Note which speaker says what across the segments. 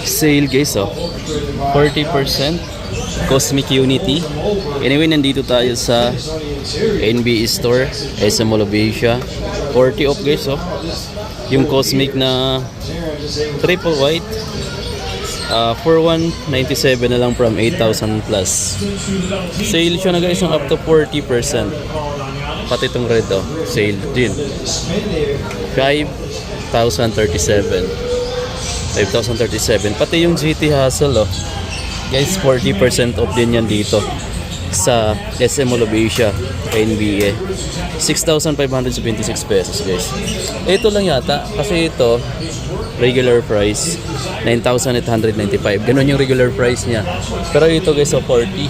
Speaker 1: Sale guys, oh. 40% Cosmic Unity. Anyway, nandito tayo sa NBE Store, SM Mall of Asia. 40 off guys, oh. Yung Cosmic na triple white, 4197 na lang from 8,000 plus. Sale siya na guys ng up to 40%. Pati itong red, oh, sale din. 5,037. Pati yung GT Hassle, oh. Guys, 40% off din yan dito sa SM Mall of Asia, NBA. 6,576 pesos guys. Ito lang yata kasi ito regular price 9,895. Ganun yung regular price niya. Pero ito guys, so 40.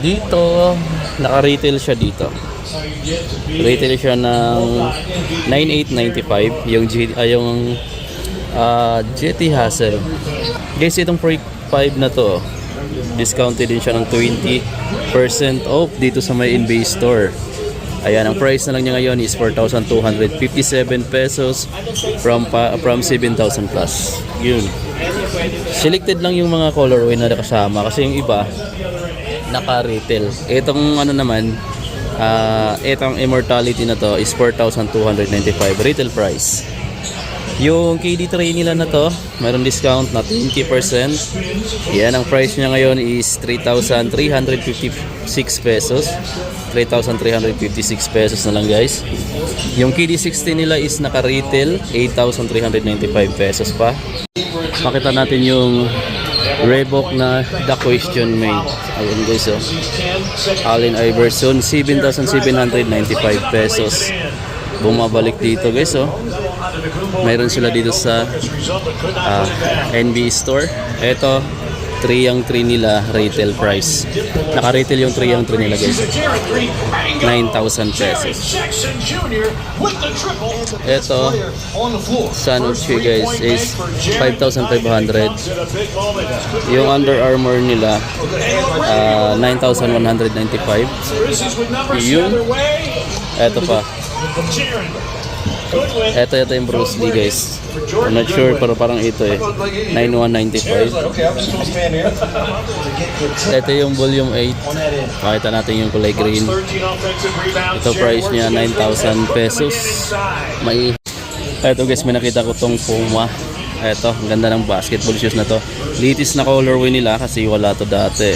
Speaker 1: Dito naka-retail siya dito. Retail siya ng 9,895 yung GT Hassle. Guys, itong Pro 5 na to, discounted din siya ng 20% off dito sa may NBA Store. Ayan, ang price na lang niya ngayon is 4,257 pesos from 7,000 plus. Yun. Selected lang yung mga colorway na nakasama kasi yung iba naka-retail. Itong ano naman, itong Immortality na to is 4,295 retail price. Yung KD3 nila na to, mayroon discount na 20%. Yan, ang price niya ngayon is 3,356 pesos. 3,356 pesos na lang guys. Yung KD60 nila is naka-retail 8,395 pesos pa. Makita natin yung Reebok na The Question Made. Ayun guys, oh. Allen Iverson, 7,795 pesos. Bumabalik dito guys, oh. Mayroon sila dito sa NBA Store. Ito 3 yung 3 nila retail price. Naka-retail yung 3 yung 3 nila guys, 9,000 pesos. Ito San Uchi guys is 5,500. Yung Under Armour nila 9,195. Yung ito pa, ito yung Bruce Lee guys. I'm not sure pero parang ito 9,195. Ito yung volume 8. Pakita natin yung kulay green. Ito price niya 9,000 pesos. Ito guys, may nakita ko tong Puma. Ito, ang ganda ng basketball shoes na to. Latest na colorway nila kasi wala to dati.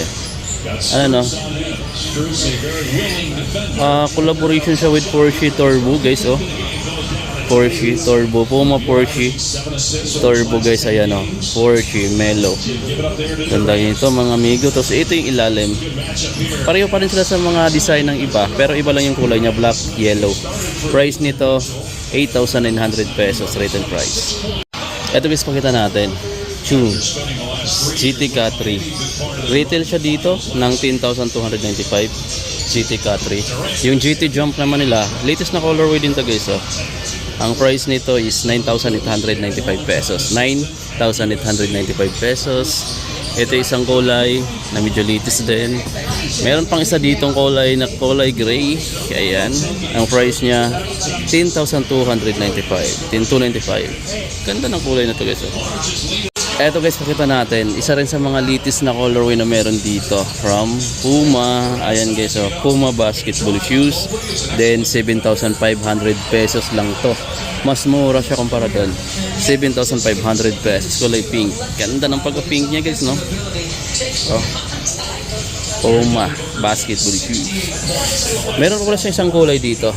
Speaker 1: Ano no? Collaboration siya with Porsche Turbo guys, oh. Porsche Turbo, Puma Porsche Turbo guys, ayan o, Porsche Mellow. Ganda nito mga amigo. Tapos ito yung ilalim, pareho pa rin sila sa mga design ng iba pero iba lang yung kulay niya, black, yellow. Price nito 8,900 pesos retail price. Ito guys, pakita natin Chum GT K3. Retail siya dito ng 10,295 GT K3. Yung GT Jump naman nila, latest na colorway din to guys, oh. Ang price nito is 9,895 pesos. 9,895 pesos. Ito isang kulay na medyo latest din. Meron pang isa ditong kulay na kulay gray. Ayan. Ang price niya 10,295. 10,295. Ganda ng kulay na to guys. Eto guys, pakita natin. Isa rin sa mga latest na colorway na meron dito from Puma. Ayan guys, oh, Puma basketball shoes. Then 7,500 pesos lang to. Mas mura siya kumpara doon. 7,500 pesos. Kulay pink. Ganda ng pagka-pink niya guys, no? Oh. Puma basketball shoes. Meron ko siya isang kulay dito.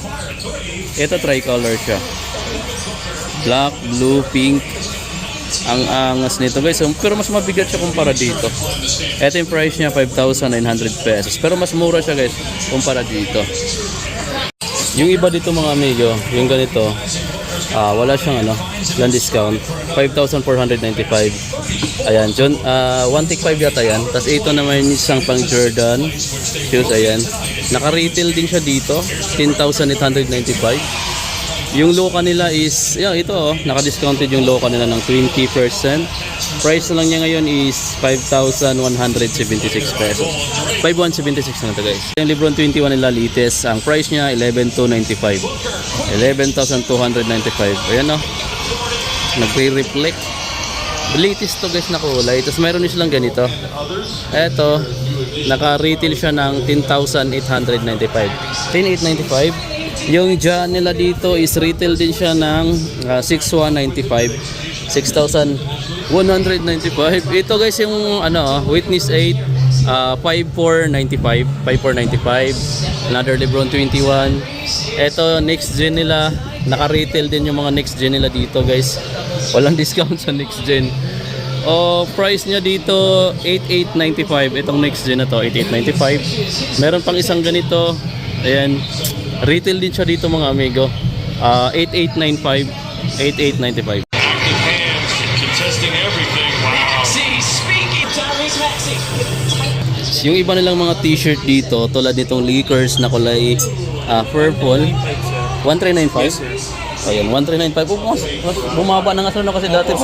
Speaker 1: Ito tricolor siya. Black, blue, pink. Ang angas nito guys, pero mas mabigat siya kumpara dito. Ito yung price niya 5,900 pesos. Pero mas mura siya guys kumpara dito. Yung iba dito mga amigo, yung ganito, wala siyang yung discount. 5,495. Ayan, John, 1.5 yata yan. Tapos ito naman isang pang Jordan shoes, ayan. Naka-retail din siya dito, 10,895. Yung loka nila is, ito naka-discounted yung loka nila ng 20%. Price na lang niya ngayon is 5,176 pesos. 5,176 na ito guys. Yung Lebron 21 nila latest, ang price niya 11,295. 11,295. Ayan nagre-reflect. Latest to guys na kulay. Tapos mayroon din silang ganito. Eto, naka-retail siya ng 10,895. 10,895. Yung dyan nila dito is retail din siya ng 6,195. 6,195. Ito guys yung Witness 8, 5,495. 5,495. Another Lebron 21. Ito next gen nila. Naka-retail din yung mga next gen nila dito guys. Walang discount sa next gen. Price niya dito 8895. Itong next gen na to 8895. Meron pang isang ganito. Ayan. Retail din siya dito mga amigo. 8895. 8895. Yung iba nilang mga t-shirt dito tulad nitong Lakers na kulay purple 1395. Ayun, 1395. Bumaba na nga sir kasi dati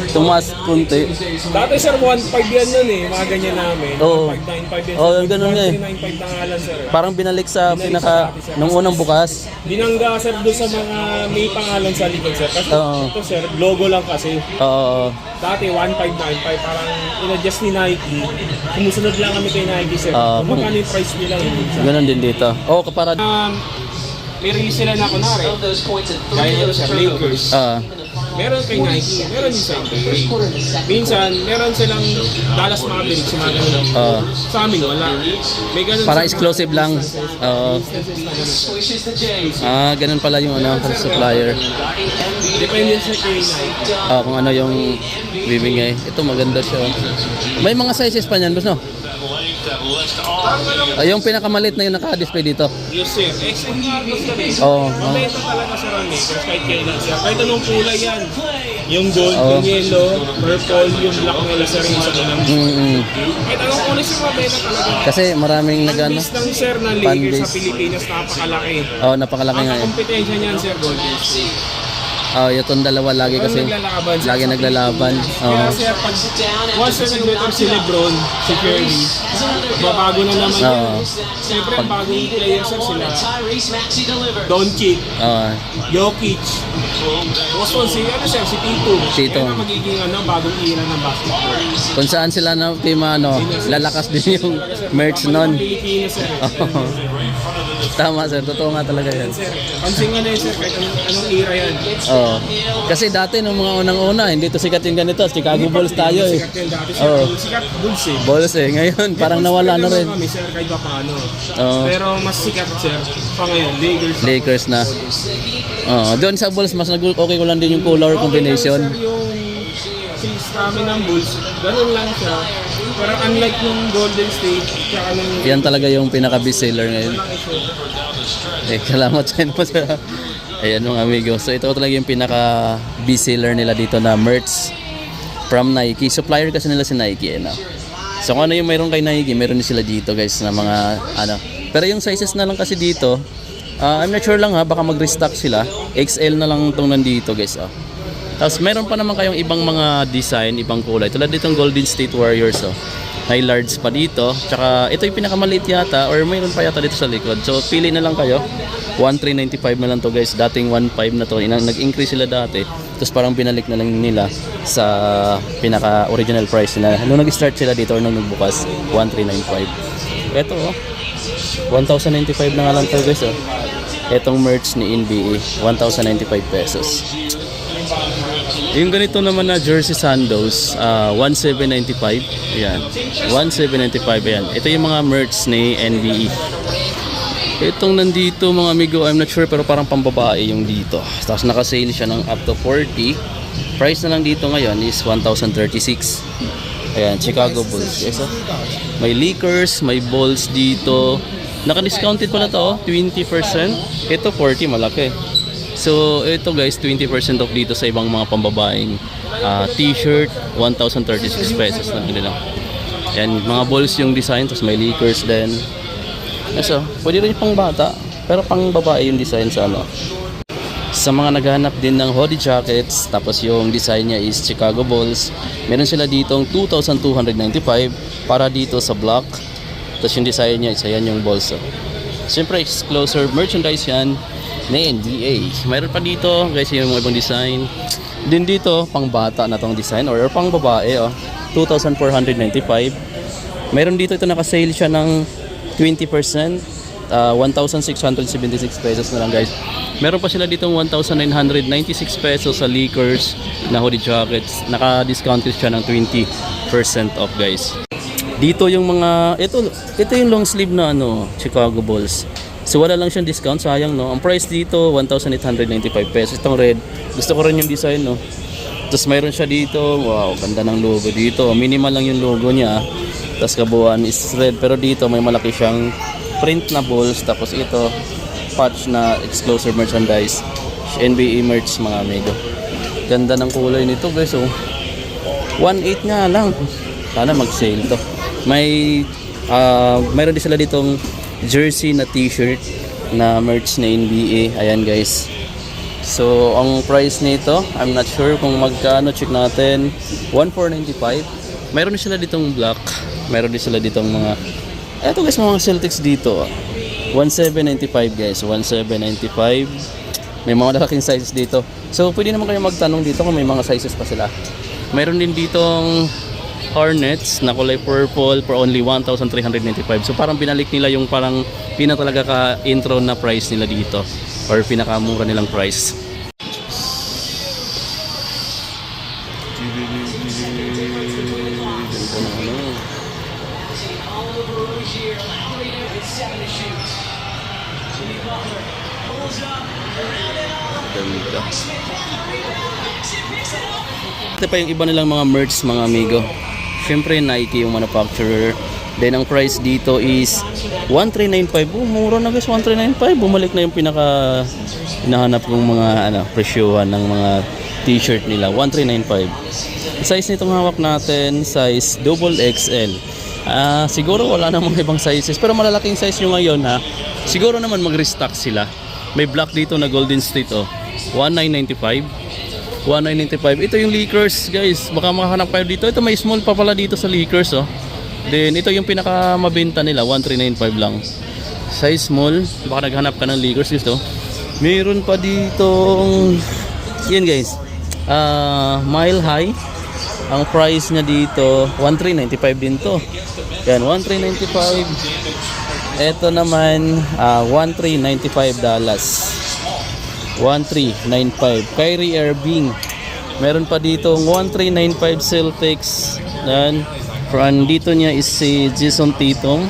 Speaker 1: tumas kunti.
Speaker 2: Dati sir, 1.5 yan nun eh, mga ganyan namin.
Speaker 1: Oo.
Speaker 2: 1.595 yan.
Speaker 1: Oo, ganun nga eh.
Speaker 2: 395 na nga lang sir.
Speaker 1: Parang binalik sa pinaka nung unang bukas.
Speaker 2: Binangga sir doon sa mga may pangalan sa likod sir. Kasi ito sir, logo lang kasi.
Speaker 1: Oo.
Speaker 2: Dati 1595, parang in-adjust ni Nike. Sumusunod lang kami kay Nike sir. Kung magkano yung price nila yun.
Speaker 1: Ganun din dito. Kapara
Speaker 2: May release sila na kunwari. Gaya yun sir, Lakers. Meron kay Nike, meron din sa NBA. Minsan, meron silang Dallas Mavericks, mga ganun. Sa amin, wala. May ganun.
Speaker 1: para exclusive lang. Ganun pala yung supplier.
Speaker 2: Depende sa kay Nike.
Speaker 1: Kung ano yung bibigay. Ito maganda siya. May mga sizes pa niyan, boss no? Yung pinakamalit na yung naka-display dito.
Speaker 2: Yes sir, XL nga sir eh. Mabenta talaga sa Runmakers kahit kailan sir. Kahit anong kulay yan. Yung gold, yung yellow, purple, yung black nila sir yung sa kanang. Kahit anong kulay sir, mabenta talaga.
Speaker 1: Kasi maraming
Speaker 2: Fan-base ng sir ng Lakers sa Pilipinas, napakalaki.
Speaker 1: Napakalaki nga
Speaker 2: Ang kompetensya niyan sir, Golden State.
Speaker 1: Itong dalawa lagi kasi lagi naglalaban.
Speaker 2: Kaya sir, pag once na nag-return si Lebron, si Curry, babago na naman yun. Siyempre, ang bagong player sir sila. Doncic, Jokic. Tapos si Tito. Kaya na magiging bagong era ng basketball.
Speaker 1: Kung saan sila lalakas din yung merch nun.
Speaker 2: Pilipinas sir.
Speaker 1: Tama sir, totoo nga talaga yan.
Speaker 2: Pansin nga na yun sir, kahit anong era yan.
Speaker 1: Kasi dati nung mga unang-una, hindi to sikat yung ganito. Chicago Bulls tayo eh.
Speaker 2: Sikat yan dati. Sikat Bulls eh.
Speaker 1: Bulls eh. Ngayon, parang nawala na rin.
Speaker 2: Kami sir, kahit pa paano. Pero mas sikat sir, pa ngayon,
Speaker 1: Lakers na. Doon sa Bulls, mas okay ko lang din yung color combination.
Speaker 2: Sir, yung stamina ng Bulls, ganun lang siya. Pero unlike yung Golden State, tsaka nung...
Speaker 1: Yan talaga yung pinaka-best seller ngayon. Salamat sa inyo sir. Ayan mga amigo. So ito talaga yung pinaka-best seller nila dito na merch from Nike. Supplier kasi nila si Nike. So kung ano yung mayroon kay Nike, mayroon din sila dito guys na mga Pero yung sizes na lang kasi dito, I'm not sure lang baka mag-restock sila. XL na lang itong nandito guys. Tapos meron pa naman kayong ibang mga design, ibang kulay. Tulad ditong Golden State Warriors. May large pa dito. Tsaka ito yung pinakamaliit yata or mayroon pa yata dito sa likod. So pili na lang kayo. 1395 na lang to guys. Dating 15 na to. Nag-increase sila dati. Tapos parang binalik na lang nila sa pinaka-original price nila. Nung nag-start sila dito or nung nagbukas, 1395. Ito 1095 na nga lang to guys. Itong merch ni NBA, 1095 pesos. Yung ganito naman na jersey sandals, 1795. Ayan. 1795 ayan. Ito yung mga merch ni NBA. Itong nandito mga amigo, I'm not sure pero parang pambabae yung dito. Tapos naka-sale siya ng up to 40. Price na lang dito ngayon is 1,036. Ayan, Chicago Bulls. Yes, may Lakers, may Bulls dito. Naka-discounted pala to, 20%. Ito 40, malaki. So ito guys, 20% off dito sa ibang mga pambabaeng t-shirt, 1,036 pesos lang nila. Yan, mga Bulls yung design, tapos may Lakers din. So, pwede rin pang bata, pero pang babae yung design sa Sa mga naghahanap din ng hoodie jackets, tapos yung design niya is Chicago Bulls, meron sila ditong 2,295 para dito sa black. Tapos yung design niya, isa yan yung Bulls. Siyempre, closer merchandise yan na NBA. Mayroon pa dito guys yung mga ibang design. Din dito, pang bata na tong design or pang babae, oh. 2,495. Meron dito ito naka-sale siya ng 20%, 1,676 pesos na lang guys. Meron pa sila ditong 1,996 pesos sa Lakers na hoodie jackets. Naka-discount siya ng 20% off guys. Dito yung mga, ito yung long sleeve na Chicago Bulls. So wala lang siyang discount, sayang no. Ang price dito 1,895 pesos. Itong red, gusto ko rin yung design no. Tapos mayroon siya dito, wow, ganda ng logo dito. Minimal lang yung logo niya. Tapos kabuuan is red, pero dito may malaki siyang print na Bulls. Tapos ito, patch na exclusive merchandise, NBA merch mga amigo. Ganda ng kulay nito guys, oh. 1.8 nga lang. Sana mag-sale to. Mayroon din sila ditong jersey na t-shirt na merch na NBA. Ayan guys. So ang price nito, I'm not sure kung magkano, check natin. 1,495. Mayroon din sila ditong black. Mayroon din sila ditong mga, eto guys, mga Celtics dito. 1,795 guys. 1,795. May mga malaking sizes dito. So pwede naman kayo magtanong dito kung may mga sizes pa sila. Mayroon din ditong Hornets na kulay purple for only 1,395. So parang binalik nila yung parang pinatalaga ka intro na price nila dito or pinakamura nilang price. Ganda. Ito pa yung iba nilang mga merch mga amigo. Syempre Nike yung manufacturer. Then ang price dito is 1,395. Mura na guys, 1,395. Bumalik na yung pinaka hinahanap kong mga presyuhan ng mga t-shirt nila. 1,395. Size nitong hawak natin, size XXL. Siguro wala namang ibang sizes, pero malalaking size yung ngayon ha. Siguro naman mag-restock sila. May black dito na Golden State 1,995. 1,995. Ito yung Lakers guys. Baka makahanap kayo dito. Ito may small pa pala dito sa Lakers Then ito yung pinaka mabenta nila, 1,395 lang. Size small. Baka naghanap ka ng Lakers gusto. Meron pa dito. Yan guys. Mile High. Ang price niya dito 1,395 din to. Yan, 1,395. Ito naman $1,395. 1,395. Kyrie Irving. Meron pa dito 1,395 Celtics. Dan from dito niya is si Jason Tatum.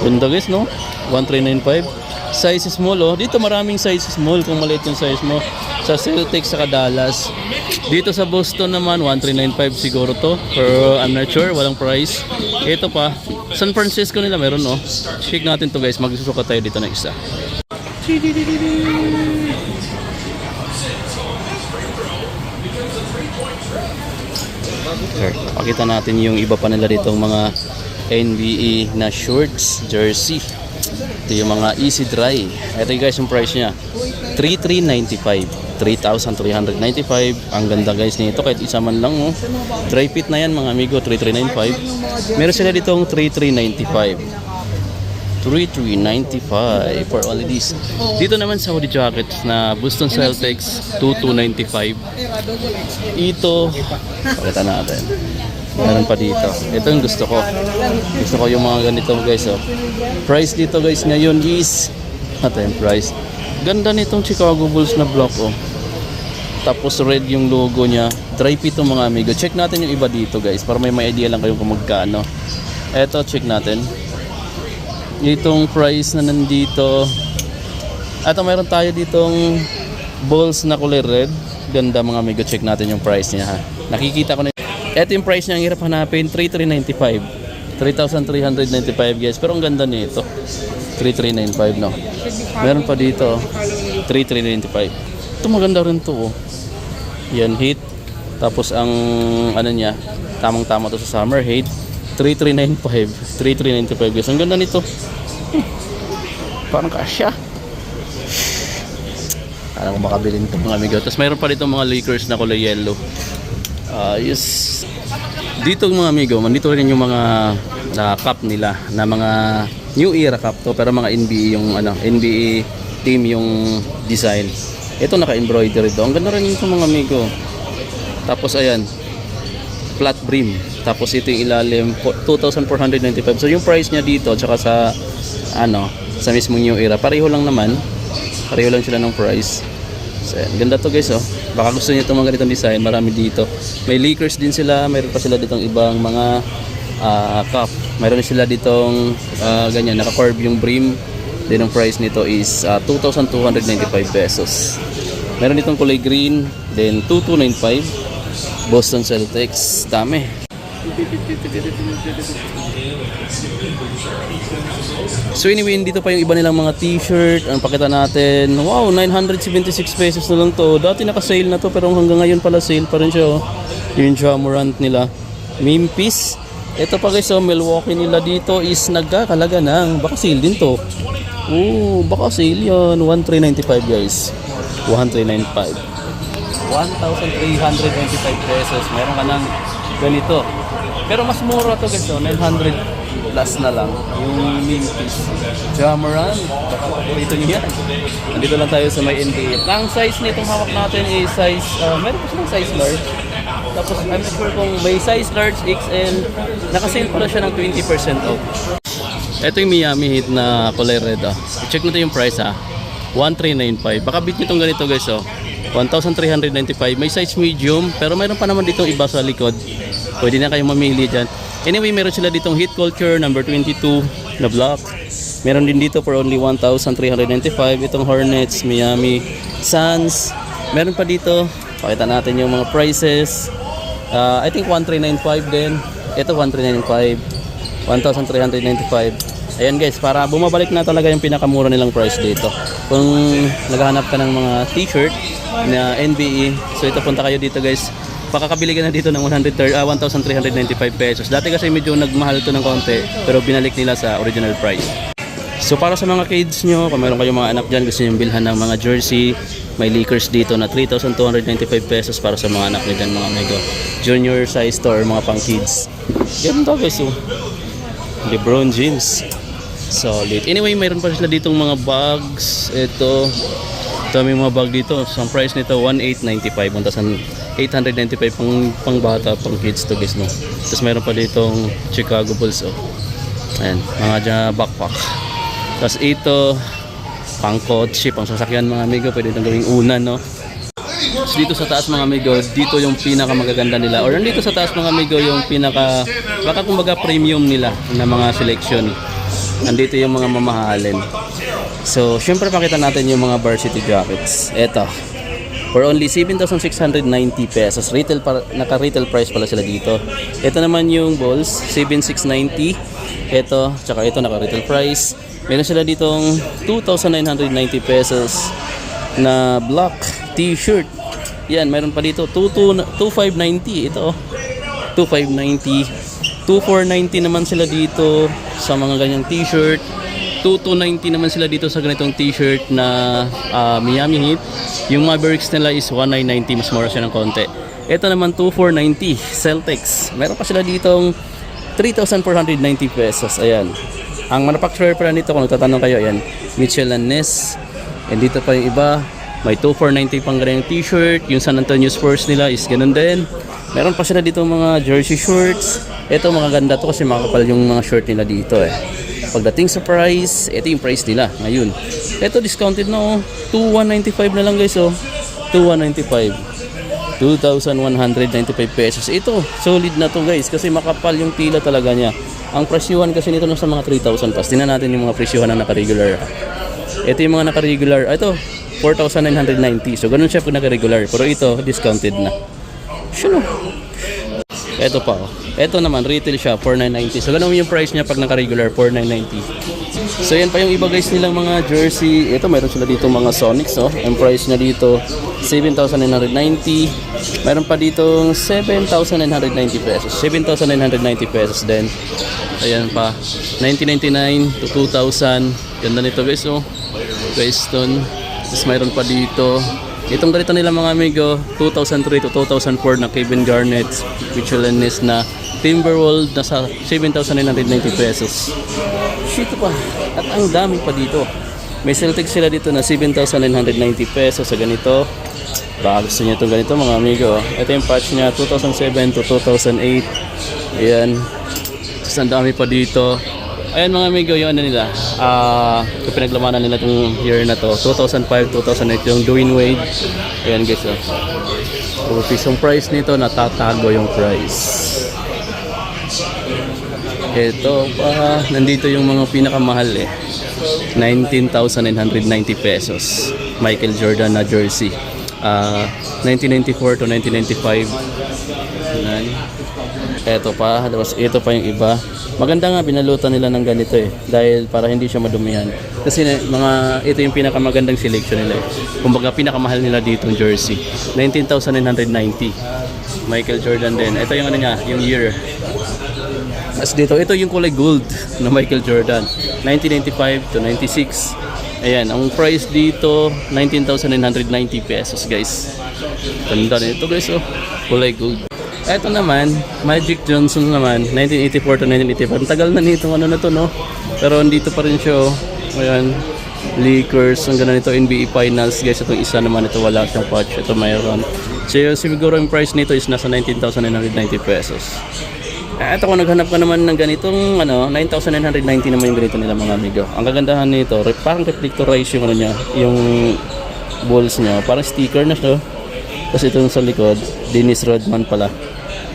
Speaker 1: Ganda guys no? 1,395. Size small Dito maraming size small kung maliit yung size mo. Sa Celtics saka Dallas. Dito sa Boston naman 1,395 siguro to. Pero I'm not sure, walang price. Ito pa, San Francisco nila meron Check natin to guys. Magsusuka tayo dito na isa. Pakita natin yung iba pa nila dito mga NBA na shorts, jersey. Ito yung mga easy dry. Ito guys yung price nya 3,395. 3,395. Ang ganda guys nito kahit isa man lang dry fit na yan mga amigo. 3,395. Meron sila ditong 3,395. 3,395 for all of these. Dito naman sa hoodie jackets na Boston Celtics 2,295. Ito pakita natin. Meron pa dito. Ito yung gusto ko. Gusto ko yung mga ganito guys Price dito guys ngayon is natin price. Ganda nitong Chicago Bulls na block Tapos red yung logo niya. Dry fit mga amigo. Check natin yung iba dito guys para may idea lang kayo kung magkano. Ito check natin. Itong price na nandito. At mayroon tayo ditong Bulls na kulay red. Ganda mga amigo. Check natin yung price niya ha. Nakikita ko na. Ito yung price niya, ang hirap hanapin, 3,395. 3,395 guys. Pero ang ganda nito. 3,395 no. Meron pa dito 3,395. Ito maganda rin to Yan heat. Tapos ang niya, tamang-tama to sa summer heat. 3,395. 3,395 guys. Ang ganda nito. Parang kasya. Parang makabili nito mga amigo. Tapos mayroon pa dito mga Lakers na kulay yellow. Yes. Dito mga amigo, mandito rin yung mga cup nila na mga New Era cup to, pero mga NBA yung NBA team yung design. Ito naka-embroidery to. Ang ganda rin ito mga amigo. Tapos ayan, flat brim. Tapos ito yung ilalim, 2,495. So yung price niya dito tsaka sa sa mismong New Era, pareho lang naman. Pareho lang sila ng price. So ayan, ganda to guys oh. Baka gusto niyo itong mga ganitong design, marami dito. May Lakers din sila, mayroon pa sila ditong ibang mga cup. Mayroon sila ditong ganyan, naka-curve yung brim. Then ang price nito is 2,295 pesos. Meron ditong kulay green, then 2,295. Boston Celtics, dami. So anyway, dito pa yung iba nilang mga t-shirt. Ang pakita natin, wow, 976 pesos na lang to. Dati naka-sale na to, pero hanggang ngayon pala sale pa rin siya oh. Yung Ja Morant nila, Memphis. Ito pa guys oh, Milwaukee nila dito is nagkakalaga ng, baka sale din to. Baka sale yun. 1,395 guys. 1,395. 1,325 pesos. Meron ka ng ganito. Pero mas mura to guys, 900 plus na lang. Yung Memphis. Ja Morant. Baka paborito nyo yan. Nandito lang tayo sa may NBA. Ang size nitong hawak natin is size, meron pa silang size large. Tapos I'm not sure kung may size large XL. Nakasale pala siya ng 20% off. Ito yung Miami Heat na kulay red oh. I-check nito yung price ha. 1,395. Baka beat nyo itong ganito guys oh. 1,395. May size medium, pero mayroon pa naman ditong iba sa likod. Pwede na kayong mamili dyan. Anyway, meron sila ditong Heat Culture number 22 na black. Meron din dito for only 1,395. Itong Hornets, Miami Suns. Meron pa dito. Pakita natin yung mga prices. I think 1,395 din. Ito 1,395. 1,395. Ayan guys, para bumabalik na talaga yung pinakamura nilang price dito. Kung naghahanap ka ng mga t-shirt na NBA, so ito, punta kayo dito guys. Pakakabili ka na dito ng 1,395 pesos. Dati kasi medyo nagmahal to ng konti, pero binalik nila sa original price. So para sa mga kids nyo, kung meron kayong mga anak dyan, gusto nyo bilhan ng mga jersey, may Lakers dito na 3,295 pesos para sa mga anak nyo dyan, mga mega junior size store, mga pang kids. Ganun to guys oh. LeBron James, solid. Anyway, mayroon pa sila ditong mga bags. Ito may mga bag dito. So, ang price nito 1,895. 1,895 pang bata, pang kids to guys no. Tapos mayroon pa ditong Chicago Bulls oh. Ayan, mga backpack. Tapos ito pang kotse, pang sasakyan mga amigo. Pwede itong gawing unan no. So, dito sa taas mga amigo, dito yung pinaka magaganda nila, or dito sa taas mga amigo yung pinaka, baka kumbaga premium nila na mga selection. Nandito yung mga mamahalin. So syempre pakita natin yung mga varsity jackets. Eto, for only 7,690 pesos. Retail naka-retail price pala sila dito. Ito naman yung balls, 7,690. Ito, tsaka ito naka-retail price. Meron sila ditong 2,990 pesos na black t-shirt. Yan, mayroon pa dito 2,590. Ito 2,590. 2,490 naman sila dito sa mga ganyang t-shirt. 2,290 naman sila dito sa ganitong t-shirt na Miami Heat. Yung Mavericks nila is 1,990, mas mura siya ng konti. Ito naman 2,490 Celtics. Meron pa sila ditong 3,490 pesos. Ayan. Ang manufacturer pala nito, kung nagtatanong kayo, ayan, Mitchell & Ness. And dito pa yung iba, may 2,490 pang ganyan t-shirt. Yung San Antonio Spurs nila is ganun din. Meron pa sila dito mga jersey shorts. Ito mga ganda to kasi makakapal yung mga short nila dito eh. Pagdating sa price, ito yung price nila ngayon. Ito discounted na oh. 2,195 na lang guys oh. 2,195. 2,195 pesos. Ito, solid na to guys kasi makapal yung tila talaga niya. Ang presyuhan kasi nito nasa mga 3,000 plus. Tingnan natin yung mga presyuhan na naka-regular. Ito yung mga naka-regular. Ito, 4,990. So ganun siya pag naka-regular. Pero ito, discounted na. Sure. Ito pa oh. Ito naman, retail siya, 4,990. So ganun yung price niya pag naka-regular, 4,990. So yan pa yung iba guys nilang mga jersey. Ito, mayroon sila dito mga Sonics oh. Ang price niya dito, 7,990. Mayroon pa dito 7,990 pesos. 7,990 pesos din. Ayan pa, 1999 to 2,000. Ganda nito guys oh. Weston. Tapos mayroon pa dito. Itong ganito nila mga amigo, 2003 to 2004 na Kevin Garnett, Mitchell & Ness na Timberwolves na sa 7,990 pesos. Shit pa. At ang dami pa dito. May Celtics sila dito na 7,990 pesos sa ganito. Baka gusto niyo itong ganito mga amigo. Ito yung patch niya 2007 to 2008. Ayan. Tapos ang dami pa dito. Ayan mga amigo, yung ano nila. Yung pinaglamanan nila itong year na to. 2005, 2008 yung Dwayne Wade. Ayan guys. Rupees yung price nito. Natatago yung price. Ito pa. Nandito yung mga pinakamahal eh. 19,990 pesos. Michael Jordan na jersey. 1994 to 1995. Ito pa, ito pa yung iba. Maganda nga binalutan nila ng ganito eh, dahil para hindi siya madumihan. Kasi ito yung pinakamagandang selection nila eh. Kumbaga pinakamahal nila dito yung jersey. 19,990. Michael Jordan din. Ito yung ano niya, yung year. As dito, ito yung kulay gold na Michael Jordan. 1995 to 96. Ayan, ang price dito 19,990 pesos guys. Ganda nito guys oh. Kulay gold. Ito naman, Magic Johnson naman, 1984 to 1985. Ang tagal na nito ano na to no. Pero andito pa rin siya oh. Ayan, Lakers, ang ganda nito NBA Finals guys. Itong isa naman ito wala siyang patch. Ito mayroon. So siguro yung price nito is nasa 19,990 pesos. Ito kung naghanap ka naman ng ganitong 9,990 naman yung ganito nila mga amigo. Ang kagandahan nito, parang reflectorize yung ano niya, yung balls niya, parang sticker na siya. Tapos ito sa likod, Dennis Rodman pala.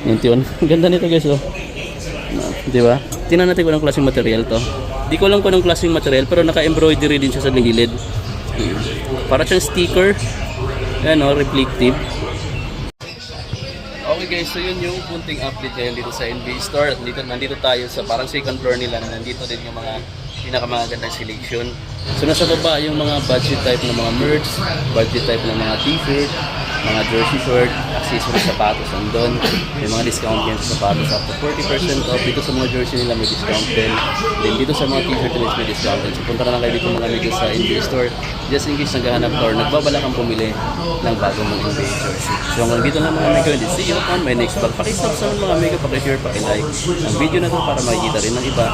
Speaker 1: Yung ganda nito guys oh. Di ba? Tingnan natin kung anong klaseng material to. Di ko alam kung anong klaseng material pero naka-embroidery din siya sa gilid. Para siyang sticker. Ayan oh, reflective. Okay guys, so yun yung punting update ngayon dito sa NBA Store. At nandito tayo sa parang second floor nila. Nandito din yung mga pinakamagandang selection. So nasa baba yung mga budget type ng mga merch, budget type ng mga t-shirt, mga jersey short, accessories, sapatos andun. May mga discount yan sa sapatos up to 40% off. Dito sa mga jersey nila may discount din. Then dito sa mga t-shirt nila may discount din. So punta na lang kayo dito mga amigos sa NBA Store. Just in case naghahanap ka or nagbabala kang pumili ng bagong mga NBA jersey. So hanggang dito lang mga amigo. And see you on my next vlog. Pakisubscribe mga amigo, pakishare, pakilike ang video na to para makikita rin ng iba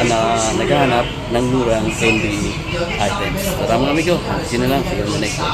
Speaker 1: na naghahanap ng murang NBA items. Tara mga amigo, see you na lang. See you on the next vlog.